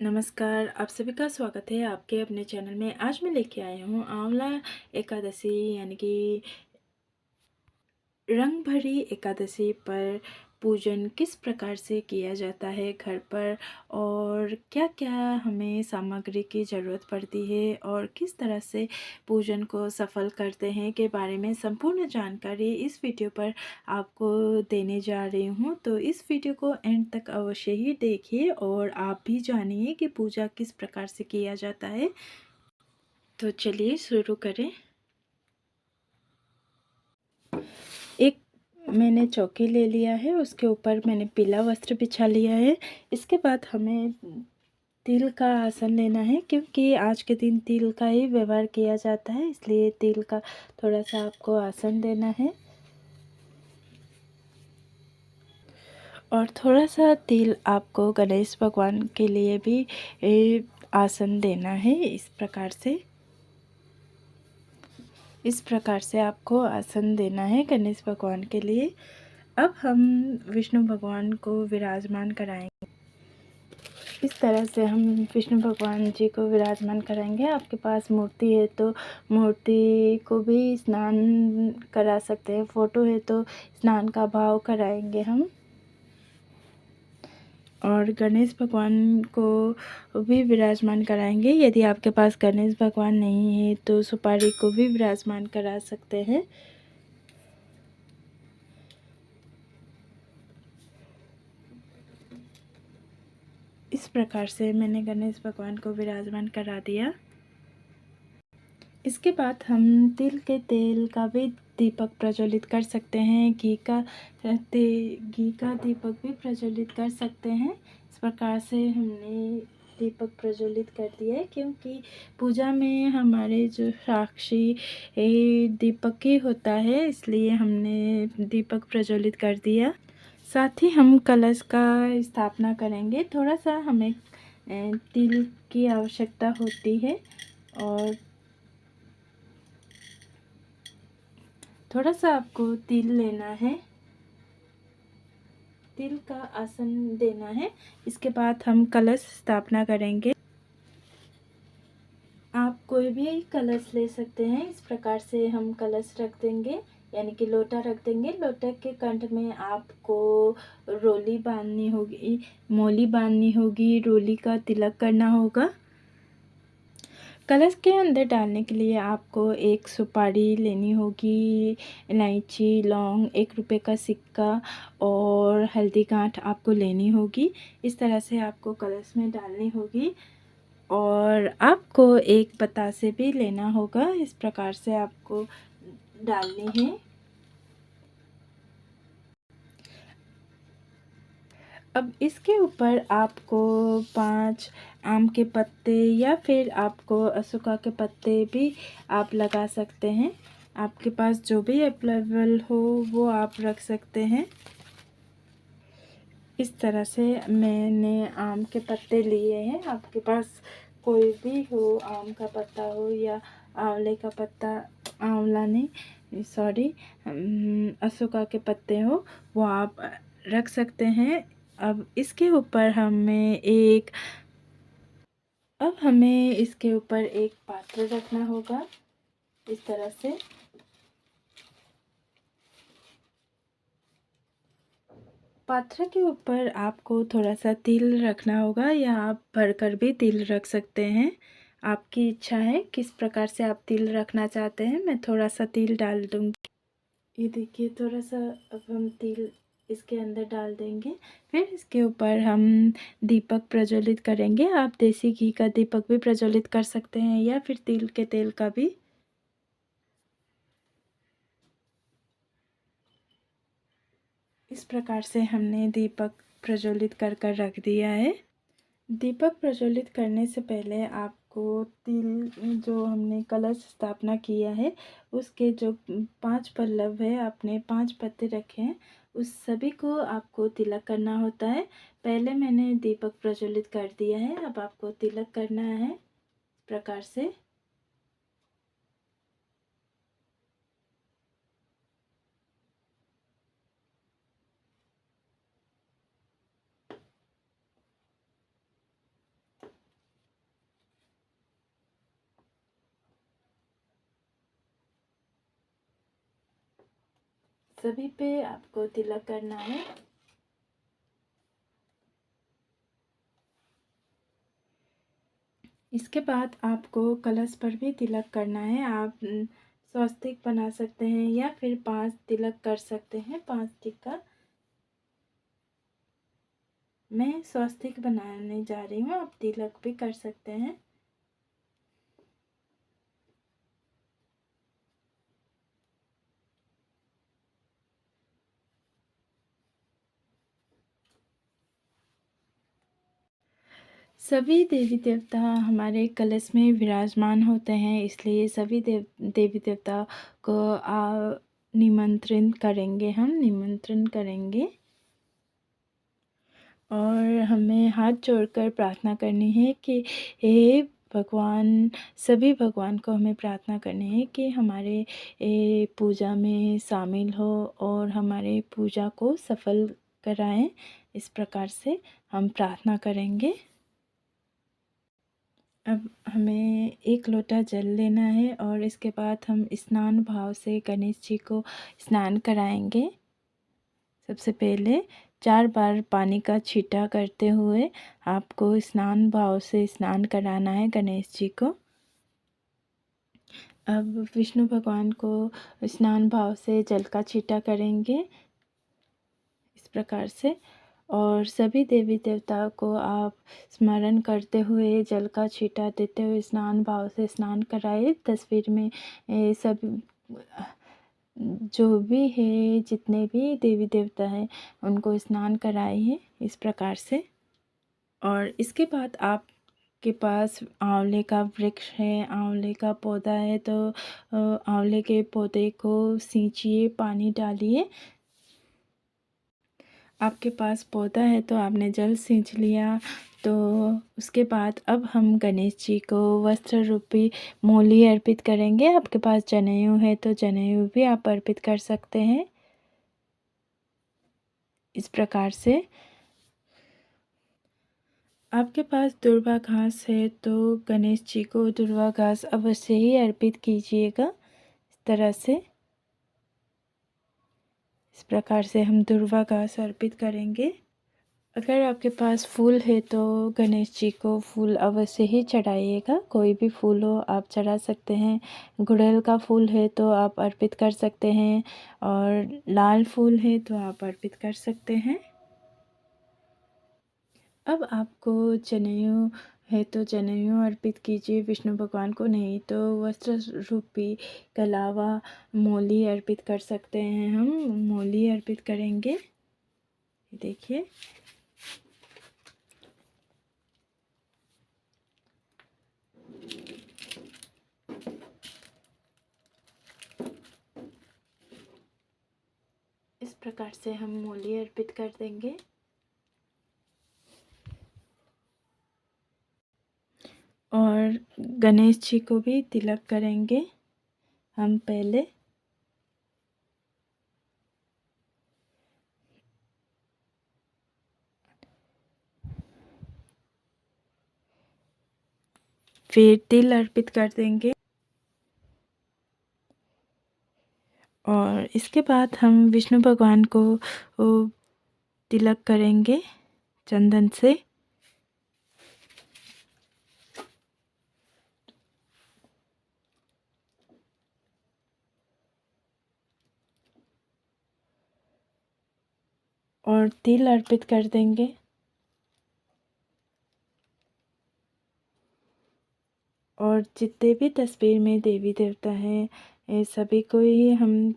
नमस्कार, आप सभी का स्वागत है आपके अपने चैनल में। आज मैं लेके आई हूँ आंवला एकादशी यानी कि रंग भरी एकादशी पर पूजन किस प्रकार से किया जाता है घर पर और क्या-क्या हमें सामग्री की ज़रूरत पड़ती है और किस तरह से पूजन को सफल करते हैं के बारे में संपूर्ण जानकारी इस वीडियो पर आपको देने जा रही हूँ। तो इस वीडियो को एंड तक अवश्य ही देखिए और आप भी जानिए कि पूजा किस प्रकार से किया जाता है। तो चलिए शुरू करें। एक मैंने चौकी ले लिया है, उसके ऊपर मैंने पीला वस्त्र बिछा लिया है। इसके बाद हमें तिल का आसन लेना है, क्योंकि आज के दिन तिल का ही व्यवहार किया जाता है, इसलिए तिल का थोड़ा-सा आपको आसन देना है। और थोड़ा-सा तिल आपको गणेश भगवान के लिए भी आसन देना है। इस प्रकार से आपको आसन देना है गणेश भगवान के लिए। अब हम विष्णु भगवान को विराजमान कराएंगे। इस तरह से हम विष्णु भगवान जी को विराजमान कराएंगे। आपके पास मूर्ति है तो मूर्ति को भी स्नान करा सकते हैं, फ़ोटो है तो स्नान का भाव कराएंगे हम। और गणेश भगवान को भी विराजमान कराएंगे। यदि आपके पास गणेश भगवान नहीं है तो सुपारी को भी विराजमान करा सकते हैं। इस प्रकार से मैंने गणेश भगवान को विराजमान करा दिया। इसके बाद हम तिल के तेल का भी दीपक प्रज्वलित कर सकते हैं। घी का दीपक भी प्रज्वलित कर सकते हैं। इस प्रकार से हमने दीपक प्रज्वलित कर दिया है, क्योंकि पूजा में हमारे जो साक्षी दीपक ही होता है, इसलिए हमने दीपक प्रज्वलित कर दिया। साथ ही हम कलश का स्थापना करेंगे। थोड़ा सा हमें तिल की आवश्यकता होती है और थोड़ा सा आपको तिल लेना है, तिल का आसन देना है। इसके बाद हम कलश स्थापना करेंगे। आप कोई भी कलश ले सकते हैं। इस प्रकार से हम कलश रख देंगे, यानी कि लोटा रख देंगे। लोटे के कंठ में आपको रोली बांधनी होगी, मोली बांधनी होगी, रोली का तिलक करना होगा। कलश के अंदर डालने के लिए आपको एक सुपारी लेनी होगी, इलायची, लौंग, 1 रुपये का सिक्का और हल्दी गांठ आपको लेनी होगी। इस तरह से आपको कलश में डालनी होगी और आपको एक बतासे भी लेना होगा। इस प्रकार से आपको डालनी है। अब इसके ऊपर आपको 5 आम के पत्ते या फिर आपको अशोका के पत्ते भी आप लगा सकते हैं। आपके पास जो भी अवेलेबल हो वो आप रख सकते हैं। इस तरह से मैंने आम के पत्ते लिए हैं। आपके पास कोई भी हो, आम का पत्ता हो या आंवले का पत्ता, आंवला नहीं सॉरी अशोका के पत्ते हो, वो आप रख सकते हैं। अब हमें इसके ऊपर एक पात्र रखना होगा। इस तरह से पात्र के ऊपर आपको थोड़ा सा तिल रखना होगा, या आप भरकर भी तिल रख सकते हैं। आपकी इच्छा है किस प्रकार से आप तिल रखना चाहते हैं। मैं थोड़ा सा तिल डाल दूँगी। ये देखिए, थोड़ा सा अब हम तिल इसके अंदर डाल देंगे। फिर इसके ऊपर हम दीपक प्रज्वलित करेंगे। आप देसी घी का दीपक भी प्रज्वलित कर सकते हैं या फिर तिल के तेल का भी। इस प्रकार से हमने दीपक प्रज्वलित कर कर रख दिया है। दीपक प्रज्वलित करने से पहले आपको तिल जो हमने कलश स्थापना किया है उसके जो 5 पल्लव है, आपने 5 पत्ते रखे हैं, उस सभी को आपको तिलक करना होता है। पहले मैंने दीपक प्रज्वलित कर दिया है, अब आपको तिलक करना है इस प्रकार से। सभी पे आपको तिलक करना है। इसके बाद आपको कलश पर भी तिलक करना है। आप स्वस्तिक बना सकते हैं या फिर 5 तिलक कर सकते हैं, 5 टिक्का। मैं स्वस्तिक बनाने जा रही हूँ, आप तिलक भी कर सकते हैं। सभी देवी देवता हमारे कलश में विराजमान होते हैं, इसलिए सभी देवी देवता को निमंत्रण करेंगे और हमें हाथ जोड़कर प्रार्थना करनी है कि हे भगवान, सभी भगवान को हमें प्रार्थना करनी है कि हमारे पूजा में शामिल हो और हमारे पूजा को सफल कराएं। इस प्रकार से हम प्रार्थना करेंगे। अब हमें 1 लोटा जल लेना है और इसके बाद हम स्नान भाव से गणेश जी को स्नान कराएंगे। सबसे पहले 4 बार पानी का छींटा करते हुए आपको स्नान भाव से स्नान कराना है गणेश जी को। अब विष्णु भगवान को स्नान भाव से जल का छींटा करेंगे इस प्रकार से, और सभी देवी देवताओं को आप स्मरण करते हुए जल का छींटा देते हुए स्नान भाव से स्नान कराए। तस्वीर में सब जो भी है, जितने भी देवी देवता हैं उनको स्नान कराइए इस प्रकार से। और इसके बाद आपके पास आंवले का वृक्ष है, आंवले का पौधा है, तो आंवले के पौधे को सींचिए, पानी डालिए। आपके पास पौधा है तो आपने जल सींच लिया, तो उसके बाद अब हम गणेश जी को वस्त्र रूपी मोली अर्पित करेंगे। आपके पास जनेऊ है तो जनेऊ भी आप अर्पित कर सकते हैं इस प्रकार से। आपके पास दुर्वा घास है तो गणेश जी को दुर्वा घास अवश्य ही अर्पित कीजिएगा इस तरह से। इस प्रकार से हम दुर्वा घास अर्पित करेंगे। अगर आपके पास फूल है तो गणेश जी को फूल अवश्य ही चढ़ाइएगा। कोई भी फूल हो आप चढ़ा सकते हैं। गुड़हल का फूल है तो आप अर्पित कर सकते हैं, और लाल फूल है तो आप अर्पित कर सकते हैं। अब आपको जनेऊ है तो जनेऊ अर्पित कीजिए विष्णु भगवान को, नहीं तो वस्त्र रूपी कलावा मोली अर्पित कर सकते हैं। हम मोली अर्पित करेंगे, देखिए। इस प्रकार से हम मोली अर्पित कर देंगे। और गणेश जी को भी तिलक करेंगे हम पहले। फिर तिल अर्पित कर देंगे और इसके बाद हम विष्णु भगवान को तिलक करेंगे चंदन से। और तिल अर्पित कर देंगे। और जितने भी तस्वीर में देवी देवता हैं सभी को ही हम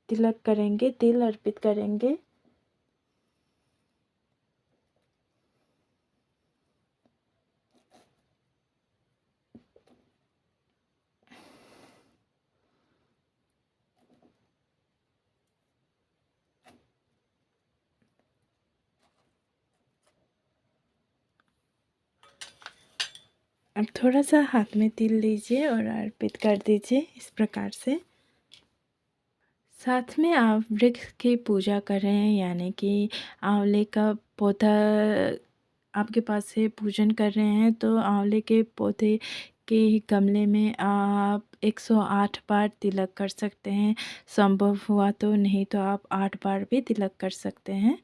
तिलक करेंगे, तिल अर्पित करेंगे। अब थोड़ा सा हाथ में तिल लीजिए और अर्पित कर दीजिए इस प्रकार से। साथ में आप वृक्ष की पूजा कर रहे हैं, यानी कि आंवले का पौधा आपके पास से पूजन कर रहे हैं, तो आंवले के पौधे के गमले में आप 108 बार तिलक कर सकते हैं। संभव हुआ तो, नहीं तो आप 8 बार भी तिलक कर सकते हैं।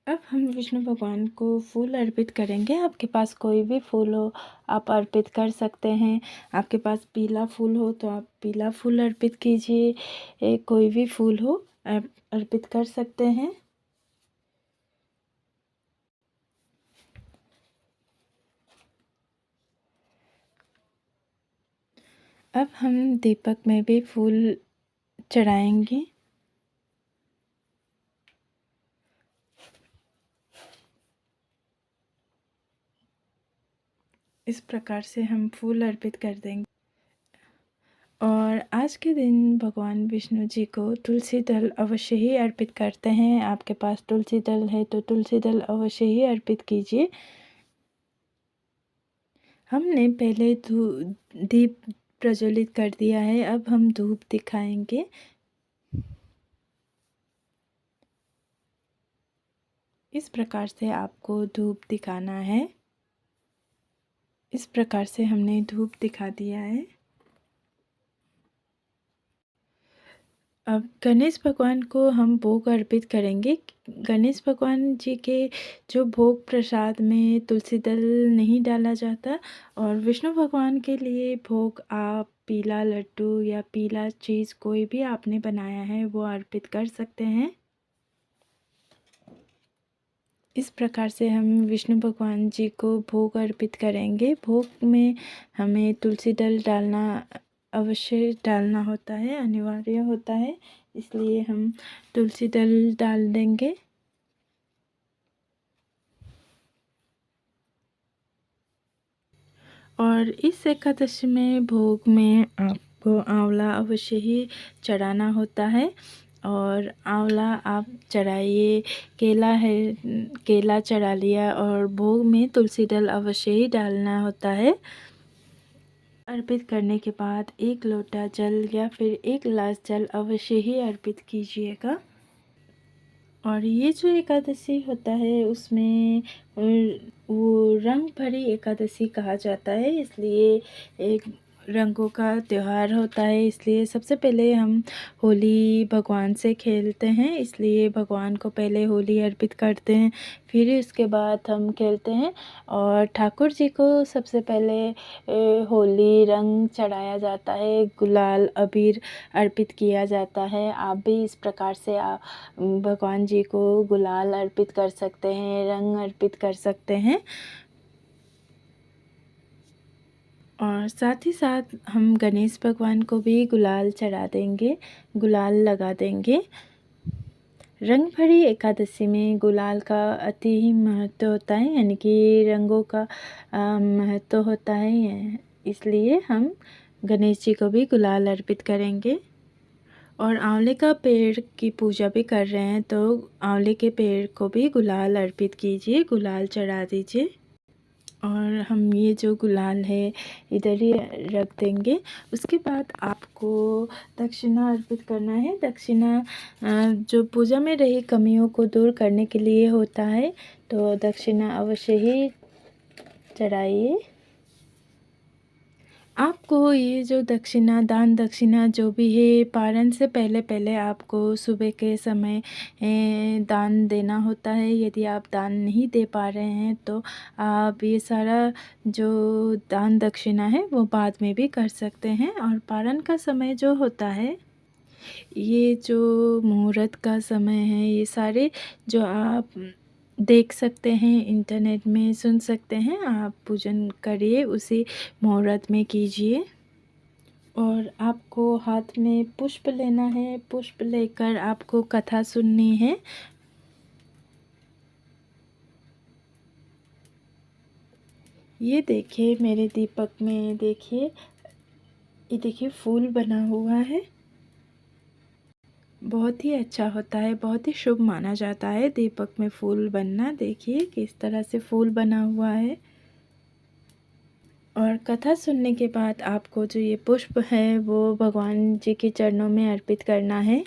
अब हम विष्णु भगवान को फूल अर्पित करेंगे। आपके पास कोई भी फूल हो आप अर्पित कर सकते हैं। आपके पास पीला फूल हो तो आप पीला फूल अर्पित कीजिए। कोई भी फूल हो आप अर्पित कर सकते हैं। अब हम दीपक में भी फूल चढ़ाएंगे। इस प्रकार से हम फूल अर्पित कर देंगे। और आज के दिन भगवान विष्णु जी को तुलसी दल अवश्य ही अर्पित करते हैं। आपके पास तुलसी दल है तो तुलसी दल अवश्य ही अर्पित कीजिए। हमने पहले दीप प्रज्वलित कर दिया है, अब हम धूप दिखाएंगे। इस प्रकार से आपको धूप दिखाना है। इस प्रकार से हमने धूप दिखा दिया है। अब गणेश भगवान को हम भोग अर्पित करेंगे। गणेश भगवान जी के जो भोग प्रसाद में तुलसी दल नहीं डाला जाता, और विष्णु भगवान के लिए भोग आप पीला लड्डू या पीला चीज़ कोई भी आपने बनाया है वो अर्पित कर सकते हैं। इस प्रकार से हम विष्णु भगवान जी को भोग अर्पित करेंगे। भोग में हमें तुलसी दल डालना अवश्य डालना होता है, अनिवार्य होता है, इसलिए हम तुलसी दल डाल देंगे। और इस एकादशी में भोग में आपको आंवला अवश्य ही चढ़ाना होता है। और आंवला आप चढ़ाइए, केला है, केला चढ़ा लिया, और भोग में तुलसी दल अवश्य ही डालना होता है। अर्पित करने के बाद 1 लोटा जल या फिर 1 गिलास जल अवश्य ही अर्पित कीजिएगा। और ये जो एकादशी होता है उसमें वो रंग भरी एकादशी कहा जाता है, इसलिए एक रंगों का त्यौहार होता है। इसलिए सबसे पहले हम होली भगवान से खेलते हैं, इसलिए भगवान को पहले होली अर्पित करते हैं, फिर उसके बाद हम खेलते हैं। और ठाकुर जी को सबसे पहले होली रंग चढ़ाया जाता है, गुलाल अबीर अर्पित किया जाता है। आप भी इस प्रकार से भगवान जी को गुलाल अर्पित कर सकते हैं, रंग अर्पित कर सकते हैं। और साथ ही साथ हम गणेश भगवान को भी गुलाल चढ़ा देंगे, गुलाल लगा देंगे। रंग भरी एकादशी में गुलाल का अति ही महत्व होता है, यानी कि रंगों का महत्व होता है, इसलिए हम गणेश जी को भी गुलाल अर्पित करेंगे। और आंवले का पेड़ की पूजा भी कर रहे हैं तो आंवले के पेड़ को भी गुलाल अर्पित कीजिए, गुलाल चढ़ा दीजिए। और हम ये जो गुलाल है इधर ही रख देंगे। उसके बाद आपको दक्षिणा अर्पित करना है। दक्षिणा जो पूजा में रही कमियों को दूर करने के लिए होता है, तो दक्षिणा अवश्य ही चढ़ाइए। आपको ये जो दक्षिणा, दान दक्षिणा जो भी है, पारण से पहले पहले आपको सुबह के समय दान देना होता है। यदि आप दान नहीं दे पा रहे हैं तो आप ये सारा जो दान दक्षिणा है वो बाद में भी कर सकते हैं। और पारण का समय जो होता है, ये जो मुहूर्त का समय है, ये सारे जो आप देख सकते हैं, इंटरनेट में सुन सकते हैं, आप पूजन करिए, उसी मुहूर्त में कीजिए। और आपको हाथ में पुष्प लेना है, पुष्प लेकर आपको कथा सुननी है। ये देखिए मेरे दीपक में, देखिए ये देखिए फूल बना हुआ है, बहुत ही अच्छा होता है, बहुत ही शुभ माना जाता है दीपक में फूल बनना। देखिए किस तरह से फूल बना हुआ है। और कथा सुनने के बाद आपको जो ये पुष्प है वो भगवान जी के चरणों में अर्पित करना है।